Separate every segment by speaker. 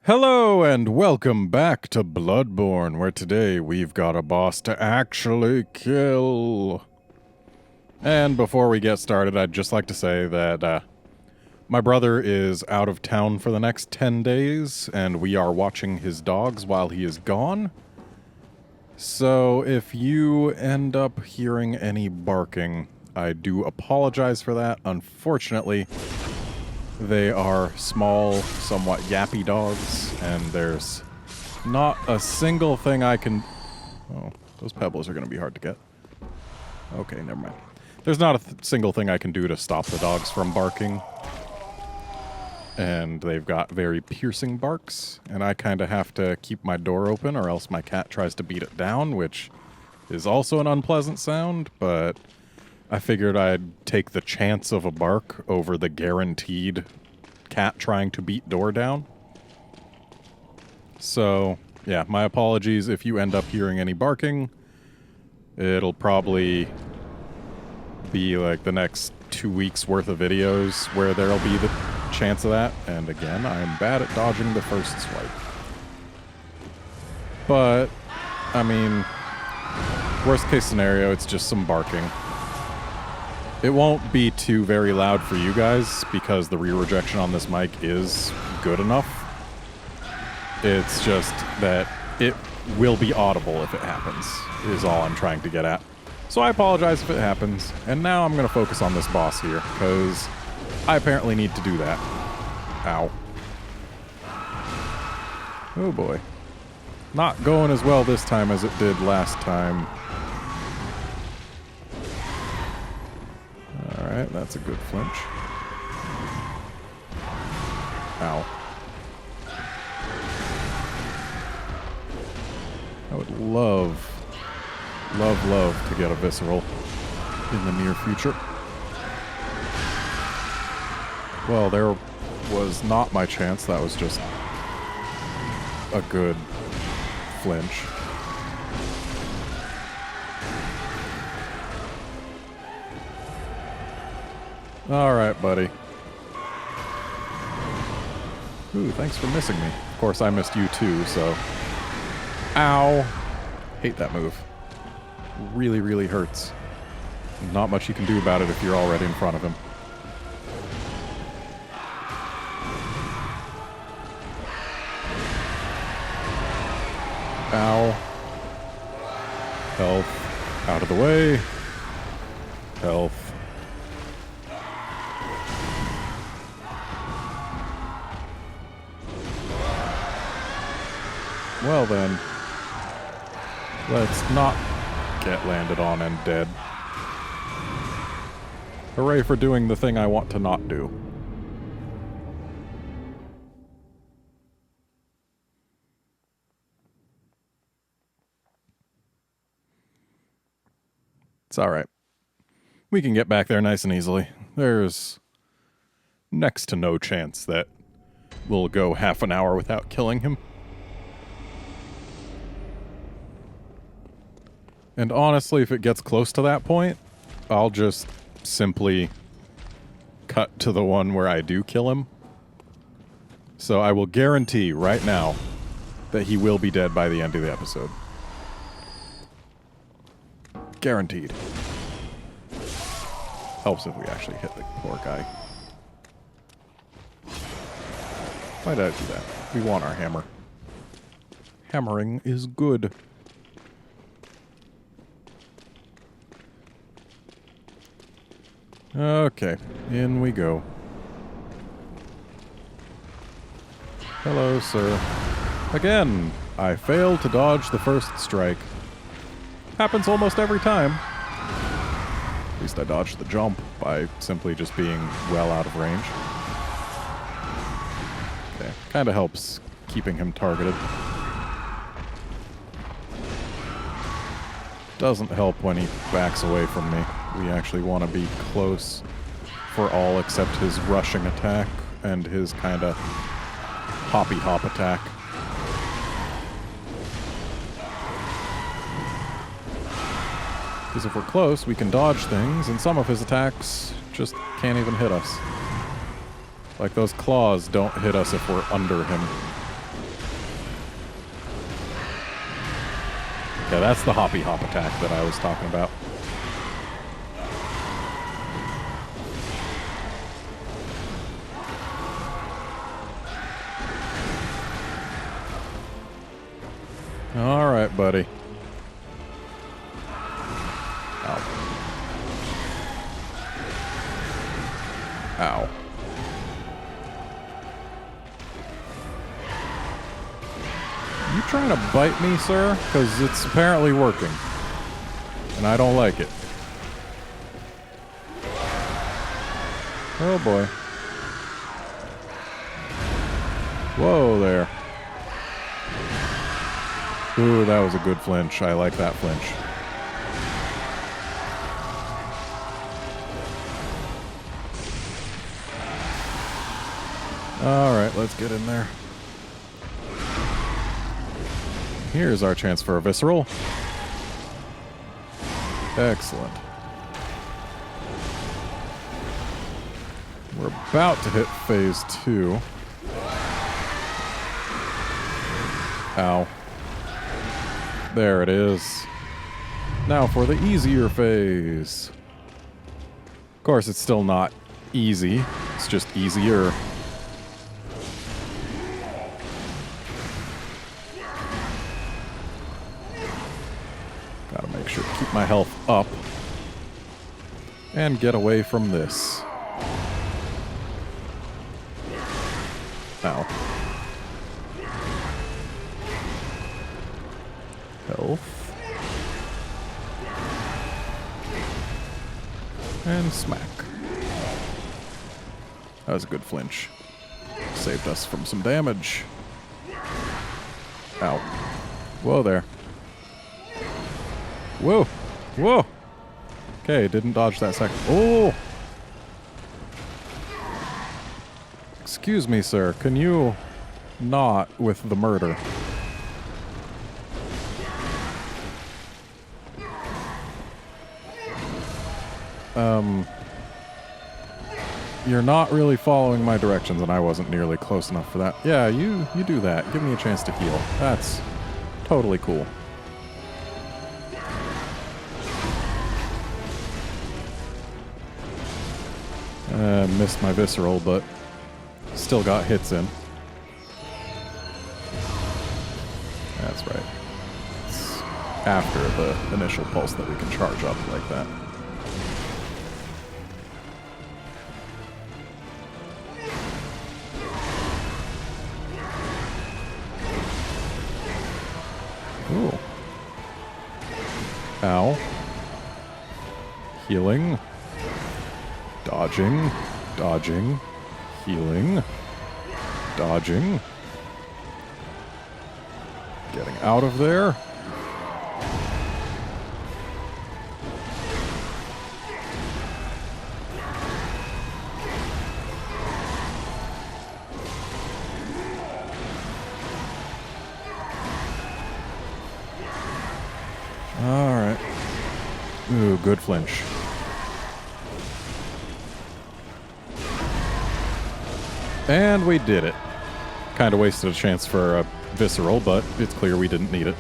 Speaker 1: Hello and welcome back to Bloodborne, where today we've got a boss to actually kill. And before we get started, I'd just like to say that my brother is out of town for the next 10 days, and we are watching his dogs while he is gone. So if you end up hearing any barking, I do apologize for that. Unfortunately, they are small, somewhat yappy dogs, and there's not a single thing I can... Oh, those pebbles are going to be hard to get. Okay, never mind. There's not a single thing I can do to stop the dogs from barking. And they've got very piercing barks, and I kind of have to keep my door open or else my cat tries to beat it down, which is also an unpleasant sound, but I figured I'd take the chance of a bark over the guaranteed cat trying to beat door down. So, yeah, my apologies if you end up hearing any barking. It'll probably be like the next 2 weeks worth of videos where there'll be the chance of that. And again, I'm bad at dodging the first swipe. But, I mean, worst case scenario, it's just some barking. It won't be too very loud for you guys because the rear rejection on this mic is good enough. It's just that it will be audible if it happens, is all I'm trying to get at. So I apologize if it happens, and now I'm going to focus on this boss here, because I apparently need to do that. Ow. Oh boy. Not going as well this time as it did last time. Alright, that's a good flinch. Ow. I would love to get a visceral in the near future. Well, there was not my chance. That was just a good flinch. Alright, buddy. Ooh, thanks for missing me. Of course, I missed you too, so... Ow! Hate that move. Really, really hurts. Not much you can do about it if you're already in front of him. Ow. Health. Out of the way. Health. Well then, let's not get landed on and dead. Hooray for doing the thing I want to not do. It's alright. We can get back there nice and easily. There's next to no chance that we'll go half an hour without killing him. And honestly, if it gets close to that point, I'll just simply cut to the one where I do kill him. So I will guarantee right now that he will be dead by the end of the episode. Guaranteed. Helps if we actually hit the poor guy. Why did I do that? We want our hammer. Hammering is good. Okay, in we go. Hello, sir. Again, I failed to dodge the first strike. Happens almost every time. At least I dodged the jump by simply just being well out of range. Okay, kinda helps keeping him targeted. Doesn't help when he backs away from me. We actually want to be close for all except his rushing attack and his kind of hoppy hop attack. Because if we're close, we can dodge things, and some of his attacks just can't even hit us. Like those claws don't hit us if we're under him. Yeah, that's the hoppy hop attack that I was talking about. All right, buddy. Ow. Ow. You trying to bite me, sir? Because it's apparently working. And I don't like it. Oh boy. Whoa there. Ooh, that was a good flinch. I like that flinch. Alright, let's get in there. Here's our chance for a visceral. Excellent. We're about to hit phase 2. Ow. There it is. Now for the easier phase. Of course, it's still not easy. It's just easier. Gotta make sure to keep my health up. And get away from this. Ow. Health. And smack. That was a good flinch. Saved us from some damage. Ow. Whoa there. Whoa. Whoa. Okay, didn't dodge that second. Oh! Excuse me, sir. Can you not with the murder? You're not really following my directions, and I wasn't nearly close enough for that. Yeah, you do that. Give me a chance to heal. That's totally cool. Missed my visceral, but still got hits in. That's right. It's after the initial pulse that we can charge up like that. Ooh. Ow. Healing. Dodging. Dodging. Healing. Dodging. Getting out of there. Alright. Ooh, good flinch. And we did it. Kind of wasted a chance for a visceral, but it's clear we didn't need it.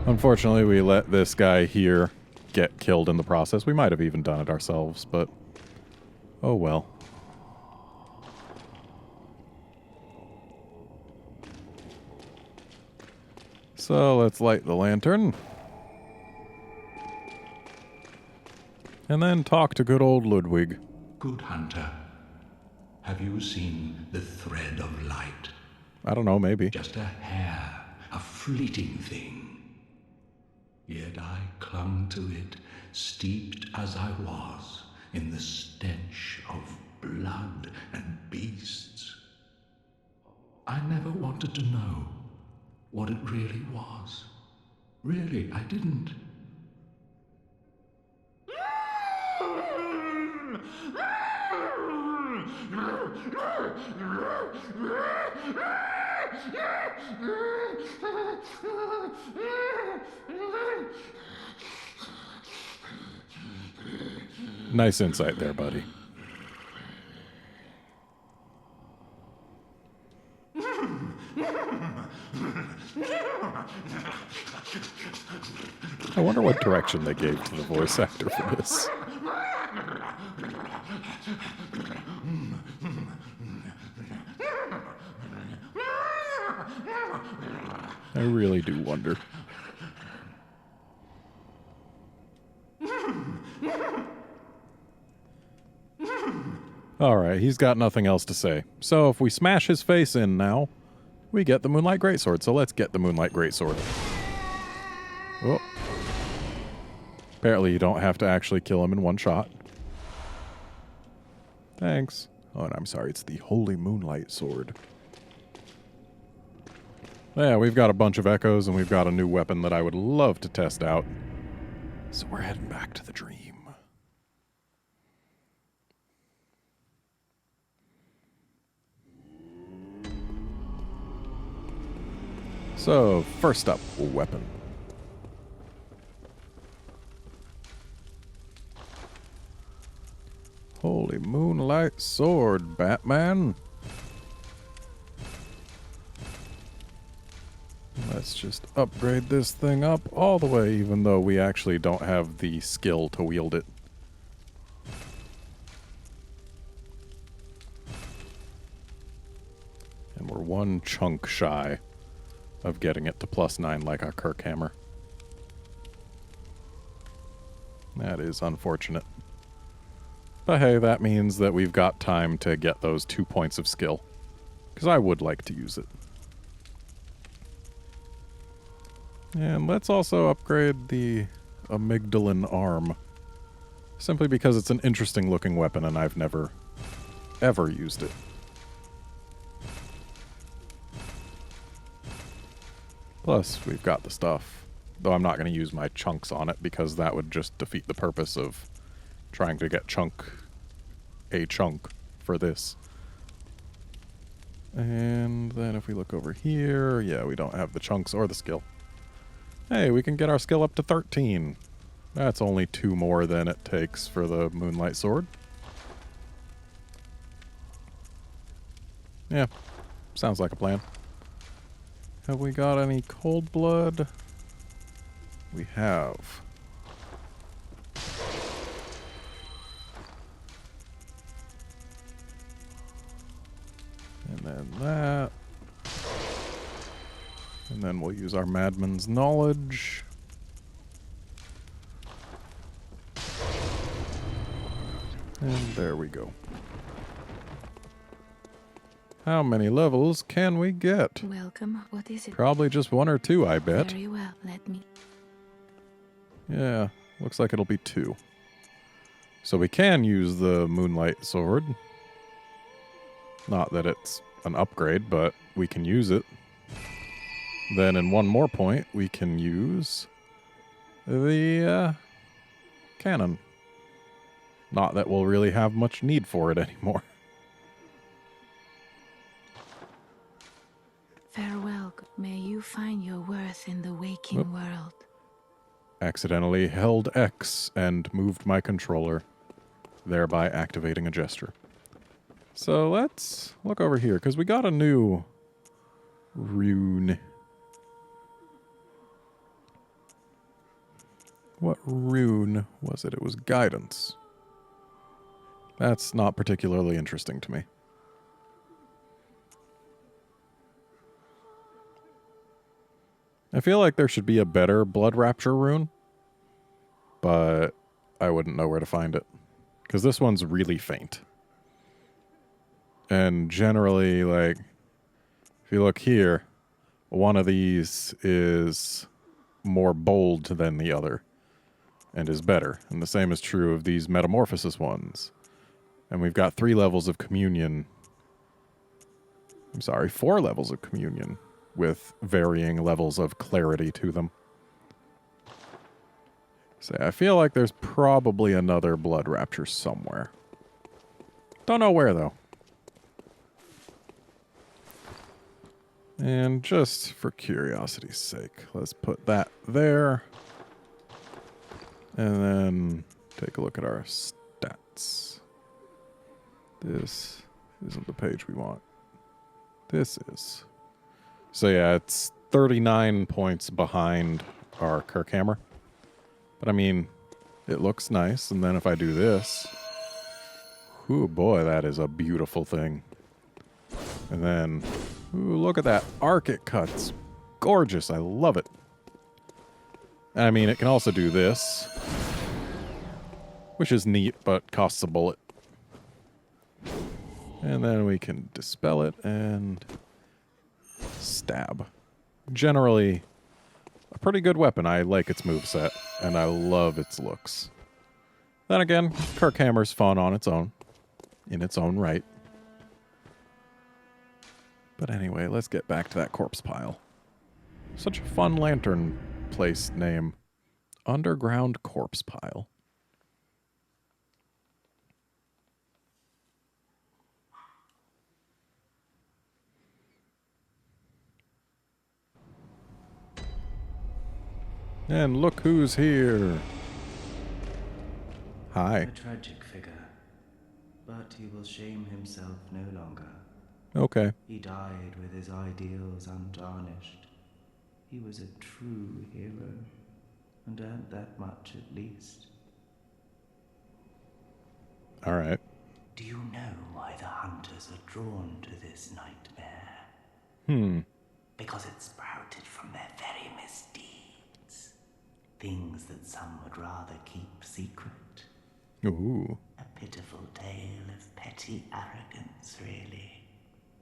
Speaker 1: Unfortunately, we let this guy here get killed in the process. We might have even done it ourselves, but oh well. So let's light the lantern. And then talk to good old Ludwig.
Speaker 2: Good hunter, have you seen the thread of light?
Speaker 1: I don't know, maybe.
Speaker 2: Just a hair, a fleeting thing. Yet I clung to it, steeped as I was in the stench of blood and beasts. I never wanted to know what it really was. Really, I didn't.
Speaker 1: Nice insight there, buddy. I wonder what direction they gave to the voice actor for this. I really do wonder. Alright, he's got nothing else to say. So if we smash his face in now, we get the Moonlight Greatsword. So let's get the Moonlight Greatsword. Oh. Apparently you don't have to actually kill him in one shot. Thanks. Oh, and I'm sorry, it's the Holy Moonlight Sword. Yeah, we've got a bunch of echoes, and we've got a new weapon that I would love to test out. So we're heading back to the dream. So, first up, weapon. Holy Moonlight Sword, Batman. Let's just upgrade this thing up all the way, even though we actually don't have the skill to wield it. And we're one chunk shy of getting it to +9 like our Kirk hammer. That is unfortunate. But hey, that means that we've got time to get those 2 points of skill. Because I would like to use it. And let's also upgrade the amygdalin arm. Simply because it's an interesting looking weapon and I've never, ever used it. Plus, we've got the stuff. Though I'm not going to use my chunks on it because that would just defeat the purpose of trying to get a chunk for this. And then if we look over here, yeah, we don't have the chunks or the skill. Hey, we can get our skill up to 13. That's only 2 more than it takes for the Moonlight Sword. Yeah, sounds like a plan. Have we got any cold blood? We have. And then that. And then we'll use our Madman's Knowledge. And there we go. How many levels can we get?
Speaker 3: Welcome. What is it?
Speaker 1: Probably just 1 or 2, I bet.
Speaker 3: Very well. Let me.
Speaker 1: Yeah, looks like it'll be 2. So we can use the Moonlight Sword. Not that it's an upgrade, but we can use it. Then in 1 more point, we can use the cannon. Not that we'll really have much need for it anymore.
Speaker 3: Farewell. May you find your worth in the waking world.
Speaker 1: Accidentally held X and moved my controller, thereby activating a gesture. So let's look over here, because we got a new rune. What rune was it? It was guidance. That's not particularly interesting to me. I feel like there should be a better Blood Rapture rune, but I wouldn't know where to find it. Because this one's really faint. And generally, like, if you look here, one of these is more bold than the other and is better. And the same is true of these Metamorphosis ones. And we've got 3 levels of communion. I'm sorry, 4 levels of communion with varying levels of clarity to them. So I feel like there's probably another Blood Rapture somewhere. Don't know where, though. And just for curiosity's sake, let's put that there. And then take a look at our stats. This isn't the page we want. This is. So yeah, it's 39 points behind our Kirkhammer. But I mean, it looks nice. And then if I do this, ooh boy, that is a beautiful thing. And then, ooh, look at that arc it cuts. Gorgeous, I love it. And I mean, it can also do this, which is neat, but costs a bullet. And then we can dispel it and stab. Generally, a pretty good weapon. I like its moveset, and I love its looks. Then again, Kirkhammer's fun on its own, in its own right. But anyway, let's get back to that corpse pile. Such a fun lantern place name. Underground Corpse Pile. And look who's here. Hi.
Speaker 4: A tragic figure, but he will shame himself no longer.
Speaker 1: Okay.
Speaker 4: He died with his ideals untarnished. He was a true hero, and earned that much at least.
Speaker 1: All right.
Speaker 4: Do you know why the hunters are drawn to this nightmare? Because it sprouted from their very misdeeds. Things that some would rather keep secret.
Speaker 1: Ooh.
Speaker 4: A pitiful tale of petty arrogance, really.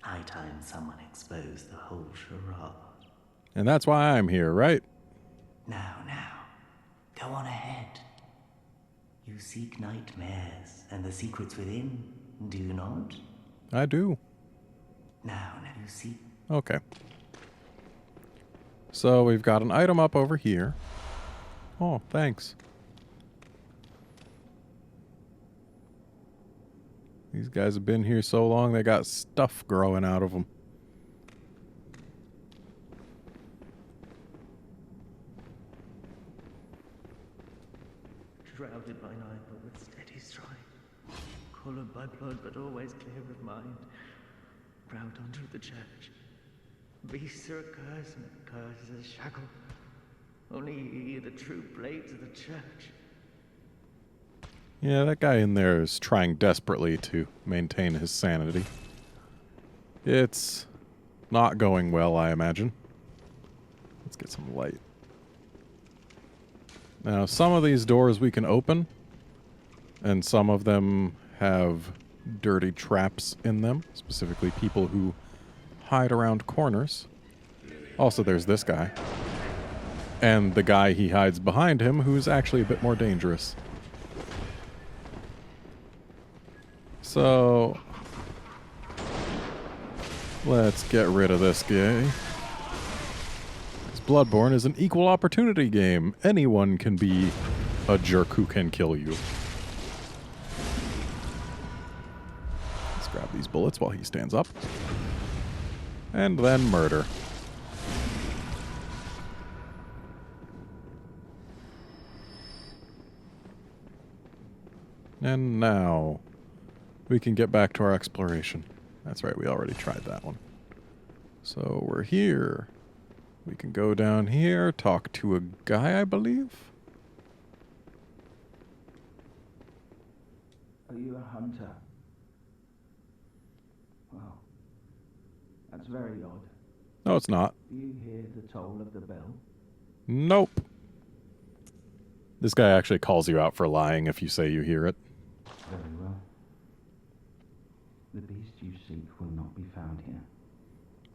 Speaker 4: High time someone exposed the whole charade.
Speaker 1: And that's why I'm here, right?
Speaker 4: Now, go on ahead. You seek nightmares and the secrets within, do you not?
Speaker 1: I do.
Speaker 4: Now you seek...
Speaker 1: Okay. So we've got an item up over here. Oh, thanks. These guys have been here so long, they got stuff growing out of them.
Speaker 4: Shrouded by night, but with steady stride. Coloured by blood, but always clear of mind. Proud under the church. Beasts are a curse, and a curse is a shackle. Only ye are the true blades of the church.
Speaker 1: Yeah, that guy in there is trying desperately to maintain his sanity. It's not going well, I imagine. Let's get some light. Now, some of these doors we can open, and some of them have dirty traps in them, specifically people who hide around corners. Also, there's this guy. And the guy he hides behind him, who's actually a bit more dangerous. So, let's get rid of this guy. Bloodborne is an equal opportunity game. Anyone can be a jerk who can kill you. Let's grab these bullets while he stands up. And then murder. And now we can get back to our exploration. That's right, we already tried that one. So we're here. We can go down here, talk to a guy, I believe.
Speaker 4: Are you a hunter? Well, that's very odd.
Speaker 1: No, it's not.
Speaker 4: Do you hear the toll of the bell?
Speaker 1: Nope. This guy actually calls you out for lying if you say you hear it.
Speaker 4: Very well. The beast you seek will not be found here.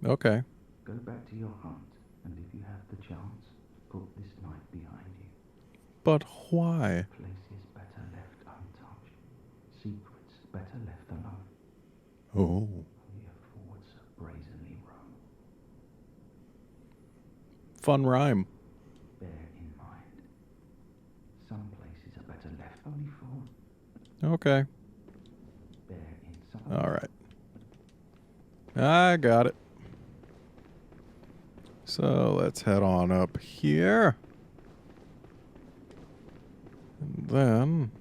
Speaker 1: Okay.
Speaker 4: Go back to your hunt, and if you have the chance, put this night behind you.
Speaker 1: But why?
Speaker 4: Places better left untouched. Secrets better left alone.
Speaker 1: Oh.
Speaker 4: Only a forwards brazenly roam.
Speaker 1: Fun rhyme.
Speaker 4: Bear in mind, some places are better left only for.
Speaker 1: Okay.
Speaker 4: Bear in some.
Speaker 1: All right. I got it. So let's head on up here. And then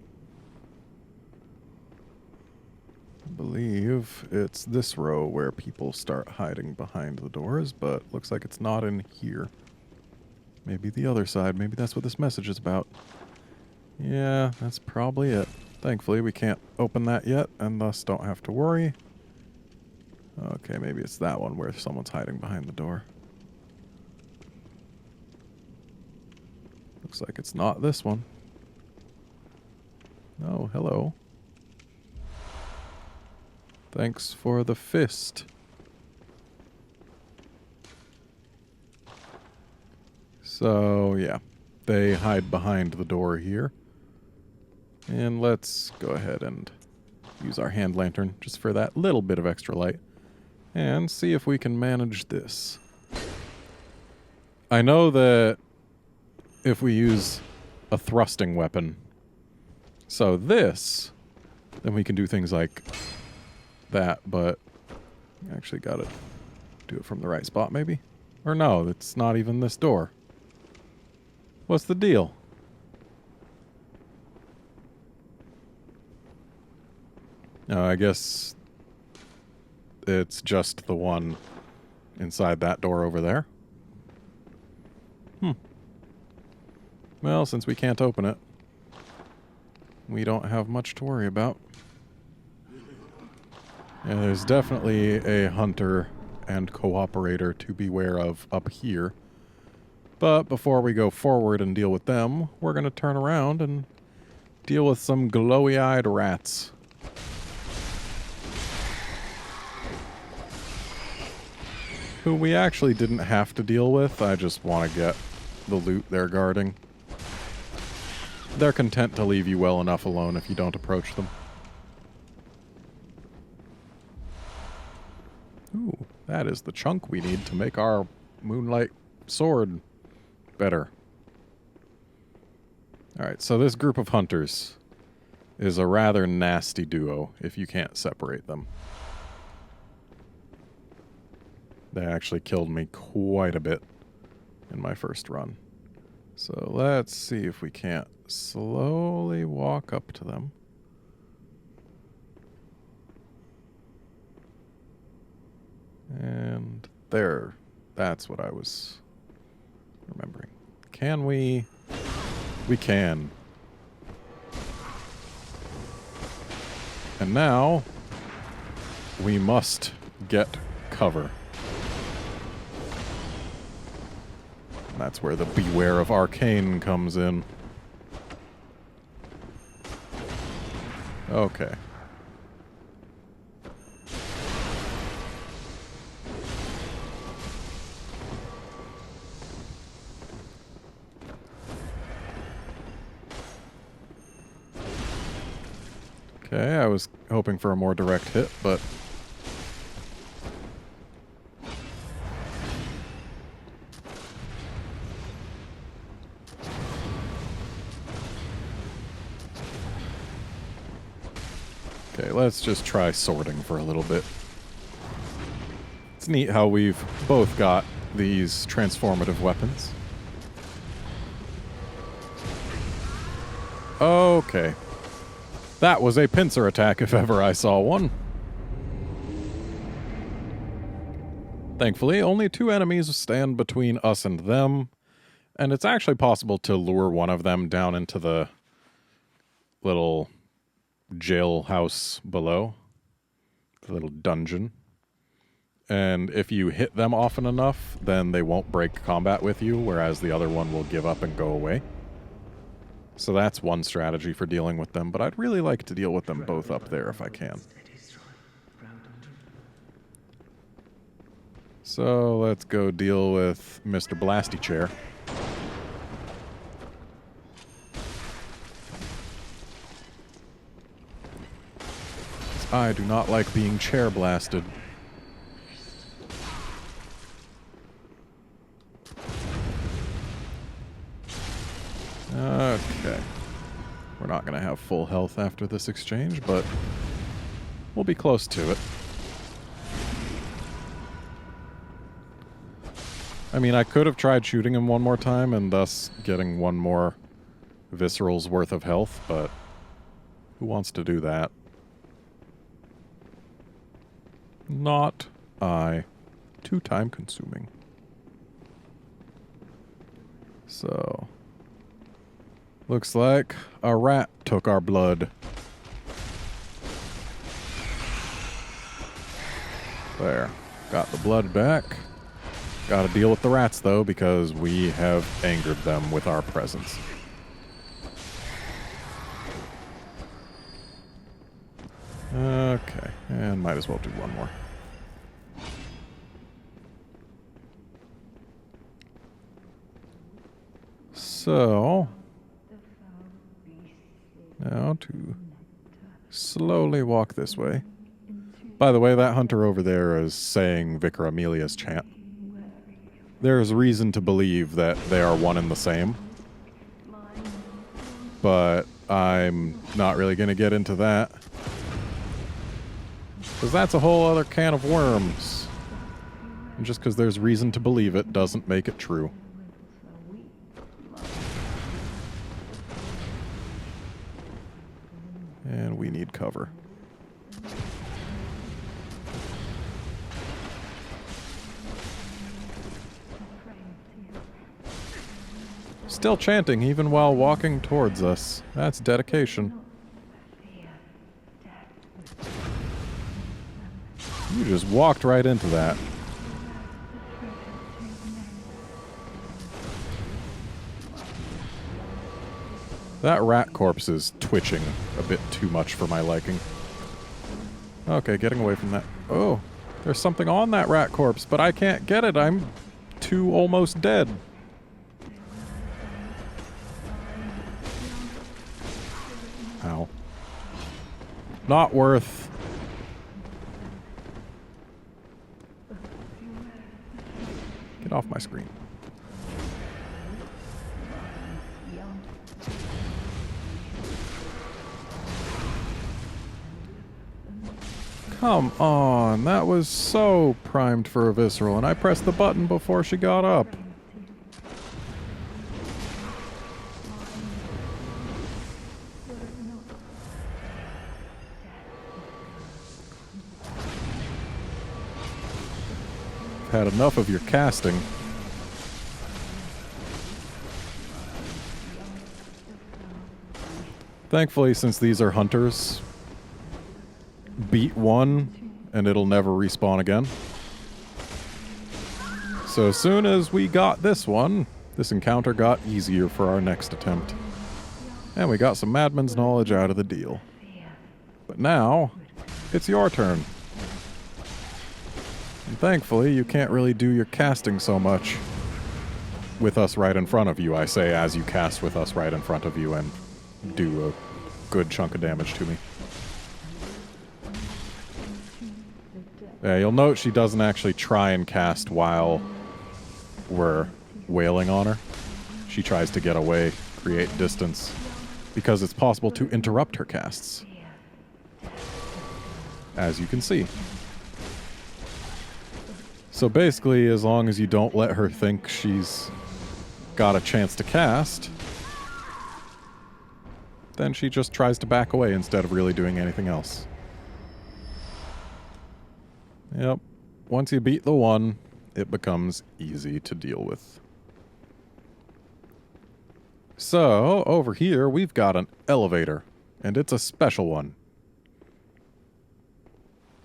Speaker 1: believe it's this row where people start hiding behind the doors, but looks like it's not in here. Maybe the other side. Maybe that's what this message is about. Yeah, that's probably it. Thankfully, we can't open that yet, and thus don't have to worry. Okay, maybe it's that one where someone's hiding behind the door. Looks like it's not this one. Oh, hello. Thanks for the fist. So, yeah. They hide behind the door here. And let's go ahead and use our hand lantern just for that little bit of extra light. And see if we can manage this. I know that if we use a thrusting weapon, so this, then we can do things like that, but I actually gotta do it from the right spot, maybe? Or no, it's not even this door. What's the deal? I guess it's just the one inside that door over there. Well, since we can't open it, we don't have much to worry about. Yeah, there's definitely a hunter and cooperator to beware of up here. But before we go forward and deal with them, we're going to turn around and deal with some glowy-eyed rats. Who we actually didn't have to deal with. I just want to get the loot they're guarding. They're content to leave you well enough alone if you don't approach them. Ooh, that is the chunk we need to make our Moonlight sword better. Alright, so this group of hunters is a rather nasty duo if you can't separate them. They actually killed me quite a bit in my first run. So let's see if we can't slowly walk up to them. And there. That's what I was remembering. Can we? We can. And now we must get cover. And that's where the beware of arcane comes in. Okay. Okay, I was hoping for a more direct hit, but... Okay, let's just try sorting for a little bit. It's neat how we've both got these transformative weapons. Okay. That was a pincer attack if ever I saw one. Thankfully, only 2 enemies stand between us and them, and it's actually possible to lure one of them down into the little jailhouse below, the little dungeon. And if you hit them often enough, then they won't break combat with you, whereas the other one will give up and go away. So that's one strategy for dealing with them, but I'd really like to deal with them both up there if I can. So let's go deal with Mr. Blasty Chair. I do not like being chair blasted. Okay. We're not going to have full health after this exchange, but we'll be close to it. I mean, I could have tried shooting him one more time and thus getting one more visceral's worth of health, but who wants to do that? Not I. Too time consuming. So, looks like a rat took our blood. There. Got the blood back. Gotta deal with the rats, though, because we have angered them with our presence. Okay, and might as well do one more. So, now to slowly walk this way. By the way, that hunter over there is saying Vicar Amelia's chant. There is reason to believe that they are one and the same, but I'm not really going to get into that, because that's a whole other can of worms. And just because there's reason to believe it doesn't make it true. And we need cover. Still chanting even while walking towards us. That's dedication. You just walked right into that. That rat corpse is twitching a bit too much for my liking. Okay, getting away from that. Oh, there's something on that rat corpse, but I can't get it. I'm too almost dead. Ow. Not worth. Get off my screen. Come on, that was so primed for a visceral, and I pressed the button before she got up. Had enough of your casting. Thankfully, since these are hunters, beat one and it'll never respawn again. So as soon as we got this one, this encounter got easier for our next attempt. And we got some Madman's knowledge out of the deal. But now, it's your turn. And thankfully, you can't really do your casting so much with us right in front of you, I say, as you cast with us right in front of you and do a good chunk of damage to me. Yeah, you'll note she doesn't actually try and cast while we're wailing on her. She tries to get away, create distance, because it's possible to interrupt her casts, as you can see. So basically, as long as you don't let her think she's got a chance to cast, then she just tries to back away instead of really doing anything else. Yep. Once you beat the one, it becomes easy to deal with. So, over here, we've got an elevator, and it's a special one.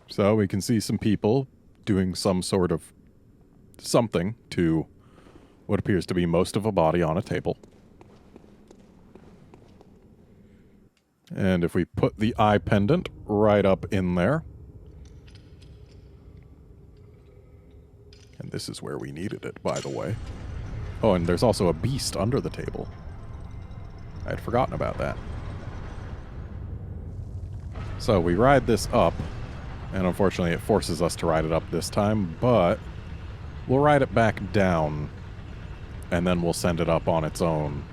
Speaker 1: So, we can see some people doing some sort of something to what appears to be most of a body on a table. And if we put the eye pendant right up in there, and this is where we needed it, by the way. Oh, and there's also a beast under the table. I had forgotten about that. So we ride this up, and unfortunately it forces us to ride it up this time, but we'll ride it back down, and then we'll send it up on its own.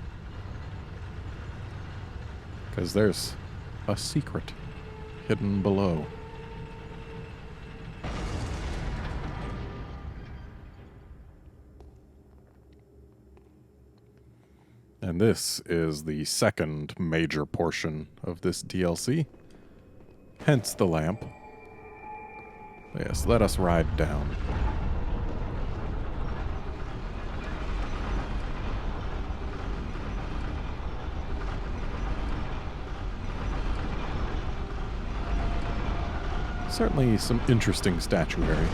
Speaker 1: Because there's a secret hidden below. And this is the second major portion of this DLC. Hence the lamp. Yes, let us ride down. Certainly some interesting statuary.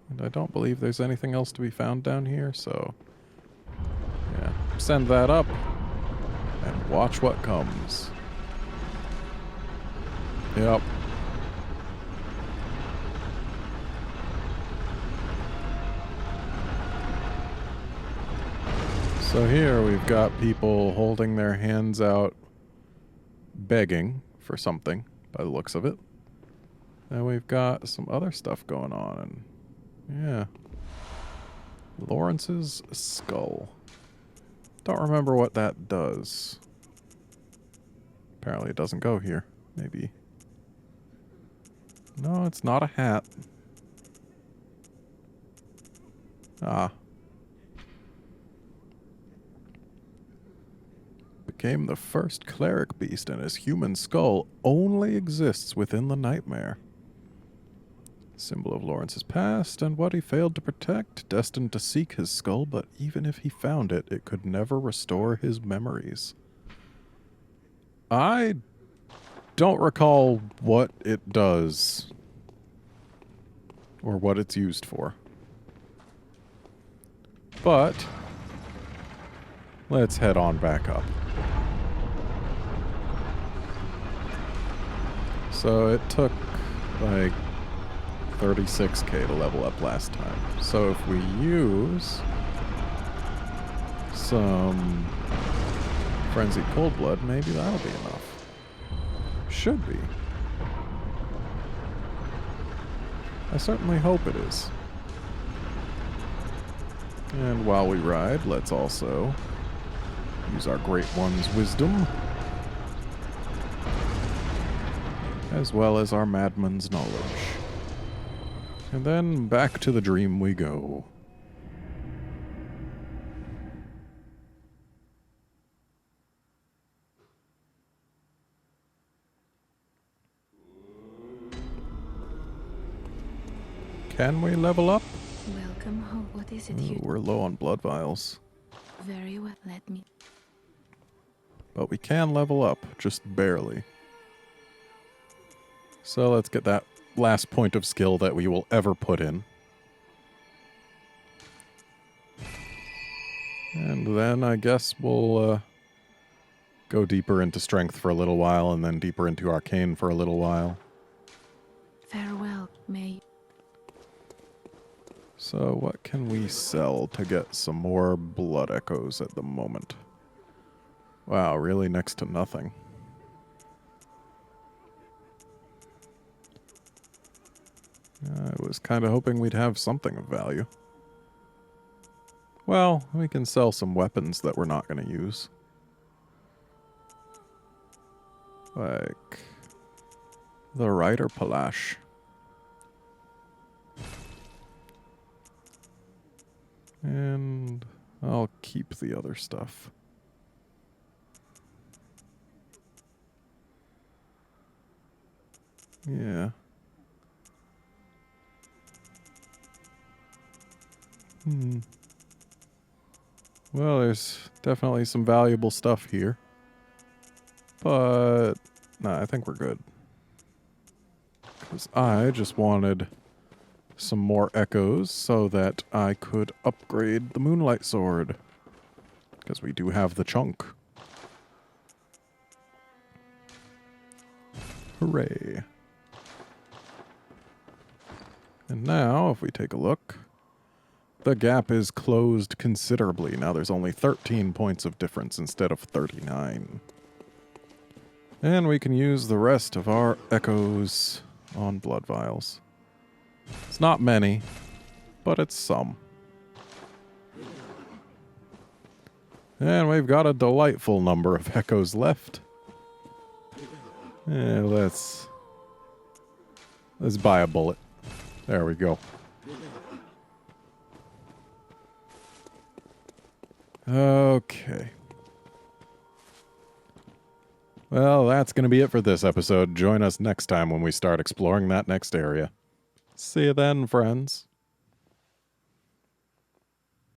Speaker 1: And I don't believe there's anything else to be found down here, so... yeah, send that up, and watch what comes. Yep. So here we've got people holding their hands out, begging for something, by the looks of it. And we've got some other stuff going on, and yeah. Lawrence's skull. Don't remember what that does. Apparently it doesn't go here. Maybe. No, it's not a hat. Ah. Became the first cleric beast, and his human skull only exists within the nightmare. Symbol of Lawrence's past and what he failed to protect, destined to seek his skull, but even if he found it, it could never restore his memories. I don't recall what it does or what it's used for. But let's head on back up. So it took like 36k to level up last time. So if we use some Frenzied Cold Blood, maybe that'll be enough. Should be. I certainly hope it is. And while we ride, let's also use our Great One's wisdom, as well as our Madman's knowledge. And then back to the dream we go. Can we level up?
Speaker 3: Welcome home. What is it
Speaker 1: Ooh,
Speaker 3: here?
Speaker 1: we're low on blood vials.
Speaker 3: Very well, let me.
Speaker 1: But we can level up, just barely. So let's get that last point of skill that we will ever put in. And then I guess we'll go deeper into strength for a little while, and then deeper into arcane for a little while.
Speaker 3: Farewell, may.
Speaker 1: So what can we sell to get some more blood echoes at the moment? Wow, really next to nothing. I was kind of hoping we'd have something of value. Well, we can sell some weapons that we're not going to use. Like the Rider Palash. And I'll keep the other stuff. Yeah. Well, there's definitely some valuable stuff here. But, nah, I think we're good. Because I just wanted some more echoes so that I could upgrade the Moonlight sword. Because we do have the chunk. Hooray. And now, if we take a look, the gap is closed considerably. Now there's only 13 points of difference instead of 39. And we can use the rest of our echoes on blood vials. It's not many, but it's some. And we've got a delightful number of echoes left. Yeah, let's buy a bullet. There we go. Okay. Well, that's going to be it for this episode. Join us next time when we start exploring that next area. See you then, friends.